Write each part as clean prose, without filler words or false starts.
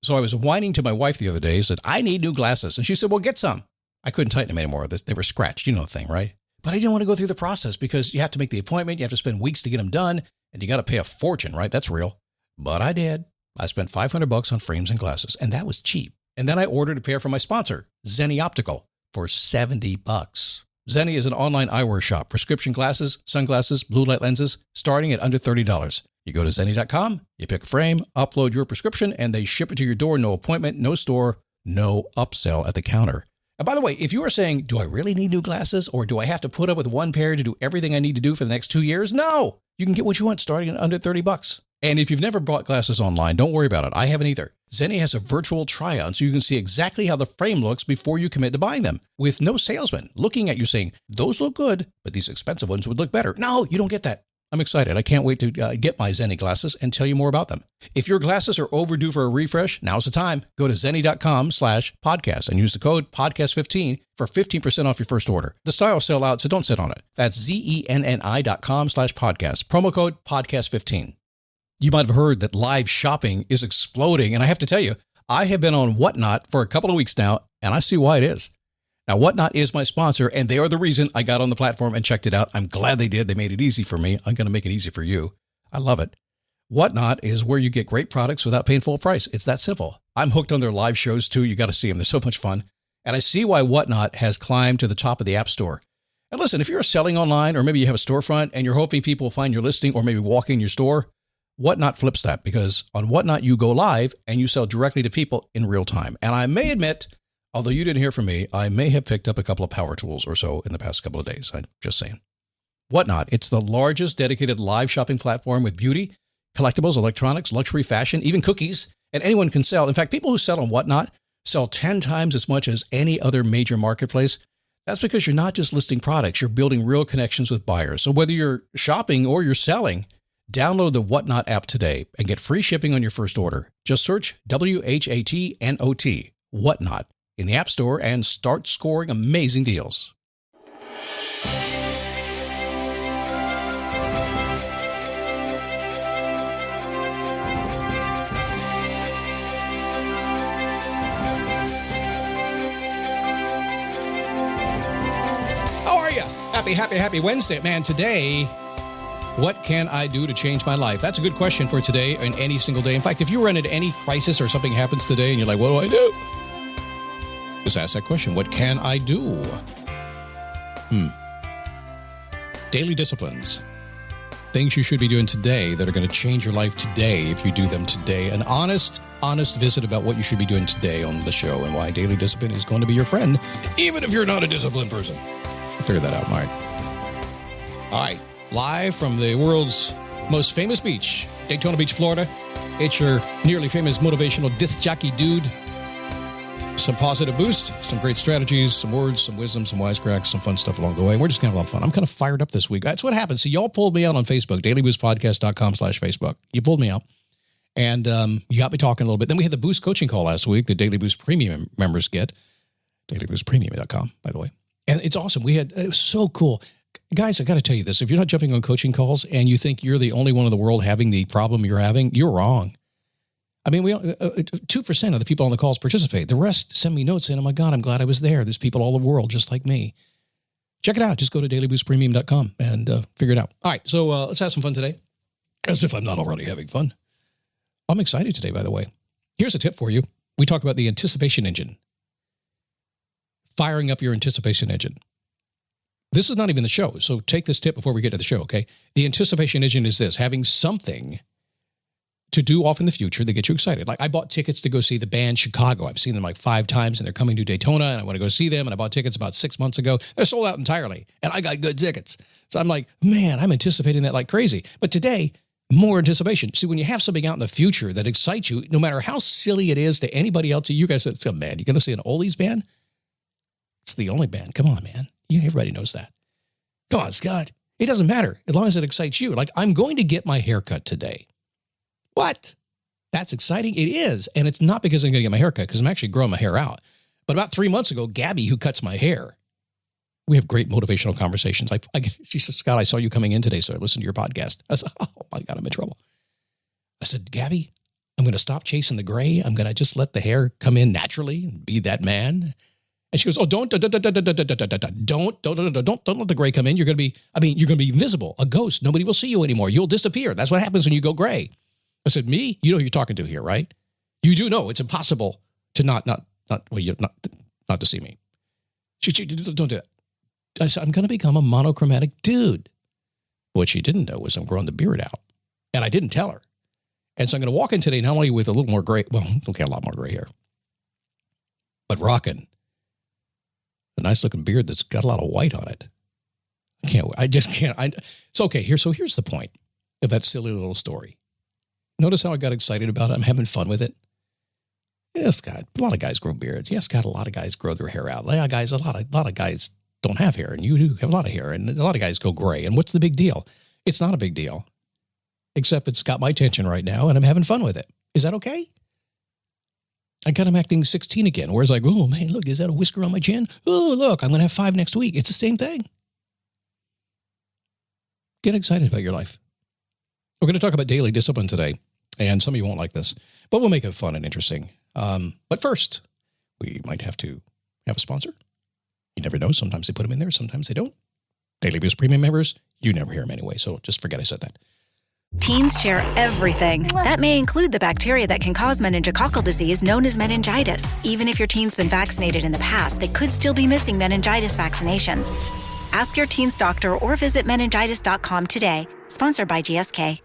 So I was whining to my wife the other day, said, I need new glasses. And she said, well, get some. I couldn't tighten them anymore. They were scratched. You know the thing, right? But I didn't want to go through the process because you have to make the appointment. You have to spend weeks to get them done. And you got to pay a fortune, right? That's real. But I did. I spent $500 on frames and glasses, and that was cheap. And then I ordered a pair from my sponsor, Zenni Optical, for $70. Zenni is an online eyewear shop. Prescription glasses, sunglasses, blue light lenses, starting at under $30. You go to Zenni.com, you pick a frame, upload your prescription, and they ship it to your door. No appointment, no store, no upsell at the counter. And by the way, if you are saying, do I really need new glasses, or do I have to put up with one pair to do everything I need to do for the next 2 years? No! You can get what you want starting at under $30. And if you've never bought glasses online, don't worry about it. I haven't either. Zenni has a virtual try-on so you can see exactly how the frame looks before you commit to buying them, with no salesman looking at you saying, those look good, but these expensive ones would look better. No, you don't get that. I'm excited. I can't wait to get my Zenni glasses and tell you more about them. If your glasses are overdue for a refresh, now's the time. Go to Zenni.com/podcast and use the code podcast15 for 15% off your first order. The styles sell out, so don't sit on it. That's Zenni.com/podcast. Promo code podcast15. You might have heard that live shopping is exploding. And I have to tell you, I have been on Whatnot for a couple of weeks now, and I see why it is. Now, Whatnot is my sponsor, and they are the reason I got on the platform and checked it out. I'm glad they did. They made it easy for me. I'm going to make it easy for you. I love it. Whatnot is where you get great products without paying full price. It's that simple. I'm hooked on their live shows, too. You got to see them. They're so much fun. And I see why Whatnot has climbed to the top of the App Store. And listen, if you're selling online, or maybe you have a storefront and you're hoping people will find your listing or maybe walk in your store, Whatnot flips that, because on Whatnot, you go live and you sell directly to people in real time. And I may admit, although you didn't hear from me, I may have picked up a couple of power tools or so in the past couple of days. I'm just saying. Whatnot, it's the largest dedicated live shopping platform with beauty, collectibles, electronics, luxury, fashion, even cookies, and anyone can sell. In fact, people who sell on Whatnot sell 10 times as much as any other major marketplace. That's because you're not just listing products, you're building real connections with buyers. So whether you're shopping or you're selling, download the Whatnot app today and get free shipping on your first order. Just search WHATNOT, Whatnot, in the App Store and start scoring amazing deals. How are you? Happy Wednesday. Man, today, what can I do to change my life? That's a good question for today and any single day. In fact, if you run into any crisis or something happens today and you're like, what do I do? Just ask that question. What can I do? Daily disciplines. Things you should be doing today that are going to change your life today if you do them today. An honest visit about what you should be doing today on the show and why daily discipline is going to be your friend, even if you're not a disciplined person. Figure that out, Mark. All right. Live from the world's most famous beach, Daytona Beach, Florida. It's your nearly famous motivational disc jockey dude. Some positive boost, some great strategies, some words, some wisdom, some wisecracks, some fun stuff along the way. We're just going to have a lot of fun. I'm kind of fired up this week. That's what happened. So y'all pulled me out on Facebook, dailyboostpodcast.com/Facebook. You pulled me out, and you got me talking a little bit. Then we had the Boost coaching call last week, the Daily Boost Premium members get. dailyboostpremium.com, by the way. And it's awesome. It was so cool. Guys, I got to tell you this. If you're not jumping on coaching calls and you think you're the only one in the world having the problem you're having, you're wrong. I mean, 2% of the people on the calls participate. The rest send me notes saying, oh my God, I'm glad I was there. There's people all over the world just like me. Check it out. Just go to dailyboostpremium.com and figure it out. All right, so let's have some fun today. As if I'm not already having fun. I'm excited today, by the way. Here's a tip for you. We talk about the anticipation engine. Firing up your anticipation engine. This is not even the show, so take this tip before we get to the show, okay? The anticipation engine is this, having something to do off in the future that gets you excited. Like I bought tickets to go see the band Chicago. I've seen them like 5 times, and they're coming to Daytona, and I want to go see them, and I bought tickets about 6 months ago. They're sold out entirely, and I got good tickets. So I'm like, man, I'm anticipating that like crazy. But today, more anticipation. See, when you have something out in the future that excites you, no matter how silly it is to anybody else, you guys say, oh, man, you're going to see an oldies band? It's the only band. Come on, man. Everybody knows that. Come on, Scott. It doesn't matter as long as it excites you. Like, I'm going to get my hair cut today. What? That's exciting. It is. And it's not because I'm going to get my hair cut, because I'm actually growing my hair out. But about 3 months ago, Gabby, who cuts my hair, we have great motivational conversations. She said, Scott, I saw you coming in today, so I listened to your podcast. I said, oh my God, I'm in trouble. I said, Gabby, I'm going to stop chasing the gray. I'm going to just let the hair come in naturally and be that man. And she goes, oh, don't let the gray come in. You're going to be invisible, a ghost. Nobody will see you anymore. You'll disappear. That's what happens when you go gray. I said, me? You know who you're talking to here, right? You do know it's impossible to not to see me. Don't do that. I said, I'm going to become a monochromatic dude. What she didn't know was I'm growing the beard out. And I didn't tell her. And so I'm going to walk in today not only with a little more gray, well, okay, a lot more gray hair, but rocking a nice looking beard that's got a lot of white on it. I just can't. It's okay. So here's the point of that silly little story. Notice how I got excited about it. I'm having fun with it. Yes, God, a lot of guys grow beards. Yes, God, a lot of guys grow their hair out. A lot of guys don't have hair, and you do have a lot of hair, and a lot of guys go gray. And what's the big deal? It's not a big deal, except it's got my attention right now, and I'm having fun with it. Is that okay? I got him acting 16 again, where it's like, oh, man, look, is that a whisker on my chin? Oh, look, I'm going to have 5 next week. It's the same thing. Get excited about your life. We're going to talk about daily discipline today, and some of you won't like this, but we'll make it fun and interesting. But first, we might have to have a sponsor. You never know. Sometimes they put them in there. Sometimes they don't. Daily Boost Premium members, you never hear them anyway, so just forget I said that. Teens share everything. That may include the bacteria that can cause meningococcal disease known as meningitis. Even if your teen's been vaccinated in the past, they could still be missing meningitis vaccinations. Ask your teen's doctor or visit meningitis.com today. Sponsored by GSK.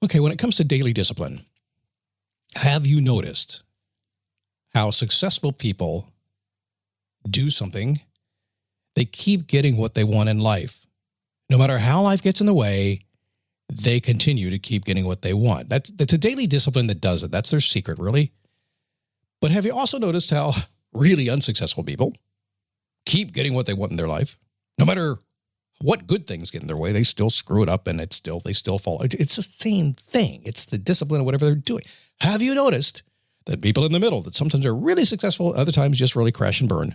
Okay, when it comes to daily discipline, have you noticed how successful people do something, they keep getting what they want in life? No matter how life gets in the way, they continue to keep getting what they want. That's a daily discipline that does it. That's their secret, really. But have you also noticed how really unsuccessful people keep getting what they want in their life? No matter what good things get in their way, they still screw it up and they still fall. It's the same thing. It's the discipline of whatever they're doing. Have you noticed that people in the middle that sometimes are really successful, other times just really crash and burn?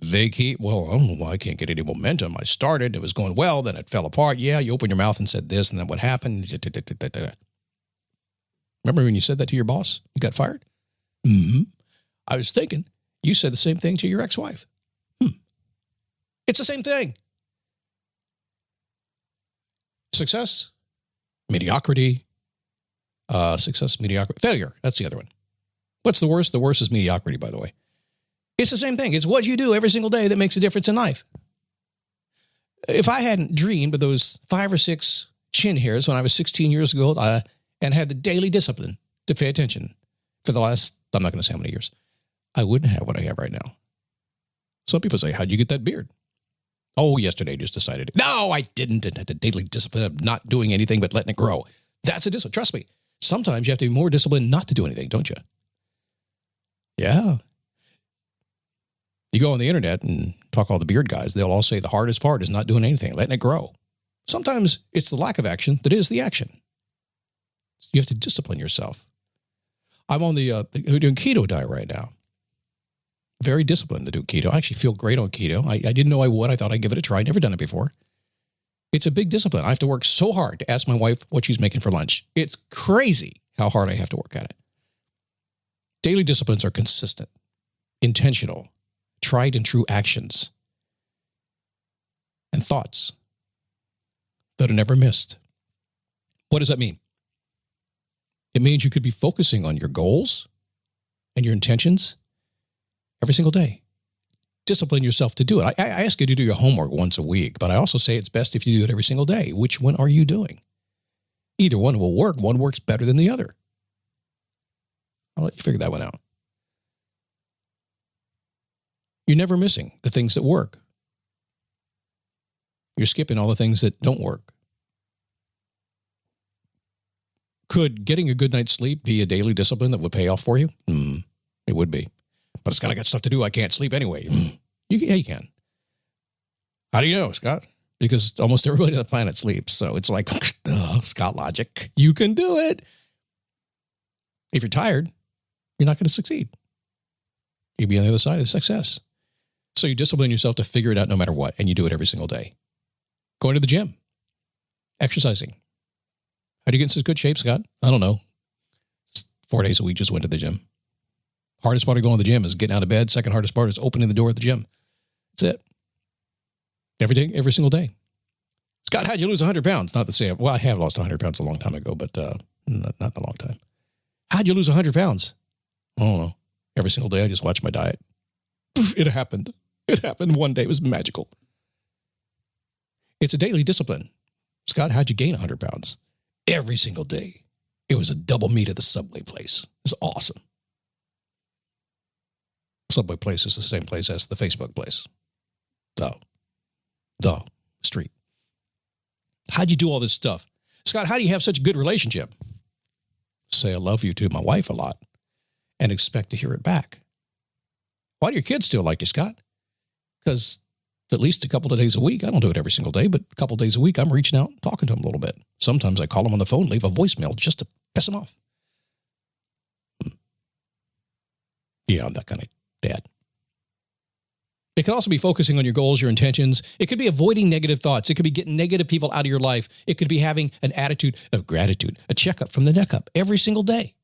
They keep, I can't get any momentum. I started, it was going well, then it fell apart. Yeah, you opened your mouth and said this, and then what happened? Remember when you said that to your boss? You got fired? Mm-hmm. I was thinking, you said the same thing to your ex-wife. It's the same thing. Success, mediocrity, failure. That's the other one. What's the worst? The worst is mediocrity, by the way. It's the same thing. It's what you do every single day that makes a difference in life. If I hadn't dreamed of those 5 or 6 chin hairs when I was 16 years old and had the daily discipline to pay attention for the last, I'm not going to say how many years, I wouldn't have what I have right now. Some people say, how'd you get that beard? Oh, yesterday I just decided. No, I didn't. I had the daily discipline of not doing anything but letting it grow. That's a discipline. Trust me. Sometimes you have to be more disciplined not to do anything, don't you? Yeah. You go on the internet and talk to all the beard guys, they'll all say the hardest part is not doing anything, letting it grow. Sometimes it's the lack of action that is the action. You have to discipline yourself. I'm on the doing keto diet right now. Very disciplined to do keto. I actually feel great on keto. I didn't know I would. I thought I'd give it a try. I'd never done it before. It's a big discipline. I have to work so hard to ask my wife what she's making for lunch. It's crazy how hard I have to work at it. Daily disciplines are consistent, intentional, tried and true actions and thoughts that are never missed. What does that mean? It means you could be focusing on your goals and your intentions every single day. Discipline yourself to do it. I ask you to do your homework once a week, but I also say it's best if you do it every single day. Which one are you doing? Either one will work. One works better than the other. I'll let you figure that one out. You're never missing the things that work. You're skipping all the things that don't work. Could getting a good night's sleep be a daily discipline that would pay off for you? It would be. But Scott, I got stuff to do. I can't sleep anyway. You can. How do you know, Scott? Because almost everybody on the planet sleeps. So it's like, Scott logic. You can do it. If you're tired, you're not going to succeed. You'll be on the other side of success. So you discipline yourself to figure it out no matter what, and you do it every single day. Going to the gym. Exercising. How do you get in such good shape, Scott? I don't know. 4 days a week, just went to the gym. Hardest part of going to the gym is getting out of bed. Second hardest part is opening the door at the gym. That's it. Every single day. Scott, how'd you lose 100 pounds? Not to say, well, I have lost 100 pounds a long time ago, but not in a long time. How'd you lose 100 pounds? I don't know. Every single day, I just watch my diet. It happened. It happened one day. It was magical. It's a daily discipline. Scott, how'd you gain 100 pounds? Every single day. It was a double meat at the Subway place. It was awesome. Subway place is the same place as the Facebook place. The street. How'd you do all this stuff? Scott, how do you have such a good relationship? Say I love you to my wife a lot and expect to hear it back. Why do your kids still like you, Scott? Because at least a couple of days a week, I don't do it every single day, but a couple of days a week, I'm reaching out and talking to them a little bit. Sometimes I call them on the phone, leave a voicemail just to piss them off. Yeah, I'm that kind of dad. It could also be focusing on your goals, your intentions. It could be avoiding negative thoughts. It could be getting negative people out of your life. It could be having an attitude of gratitude, a checkup from the neck up every single day.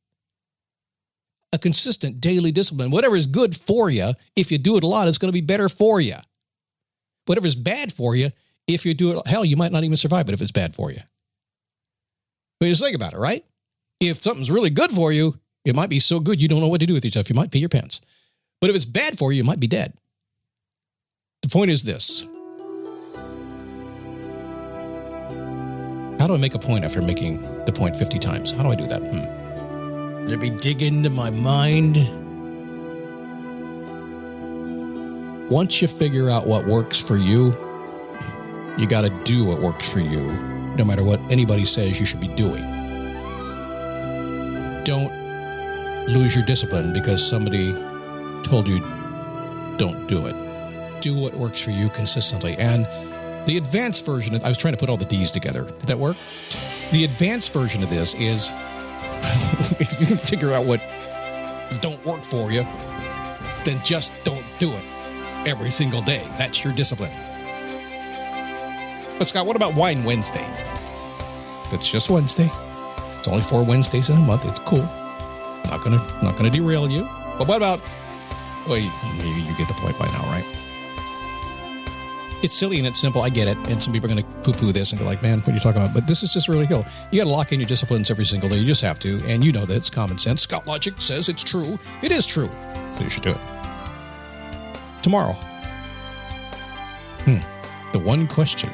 A consistent daily discipline. Whatever is good for you, if you do it a lot, it's going to be better for you. Whatever is bad for you, if you do it, hell, you might not even survive it if it's bad for you. But just think about it, right? If something's really good for you, it might be so good you don't know what to do with yourself. You might pee your pants. But if it's bad for you, you might be dead. The point is this. How do I make a point after making the point 50 times? How do I do that? Let me dig into my mind. Once you figure out what works for you, you got to do what works for you, no matter what anybody says you should be doing. Don't lose your discipline because somebody told you don't do it. Do what works for you consistently. And the advanced version, I was trying to put all the D's together. Did that work? The advanced version of this is, if you can figure out what don't work for you, then just don't do it every single day. That's your discipline. But Scott, what about Wine Wednesday? It's just Wednesday. It's only 4 Wednesdays in a month. It's cool. Not gonna derail you. But what about? Well, you get the point by now, right? It's silly and it's simple. I get it. And some people are going to poo-poo this and go like, man, what are you talking about? But this is just really cool. You got to lock in your disciplines every single day. You just have to. And you know that it's common sense. Scott Logic says it's true. It is true. So you should do it. Tomorrow. The one question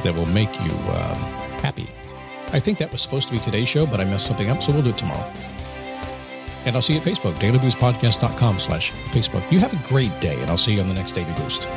that will make you happy. I think that was supposed to be today's show, but I messed something up, so we'll do it tomorrow. And I'll see you at Facebook, dailyboostpodcast.com/Facebook. You have a great day, and I'll see you on the next Daily Boost.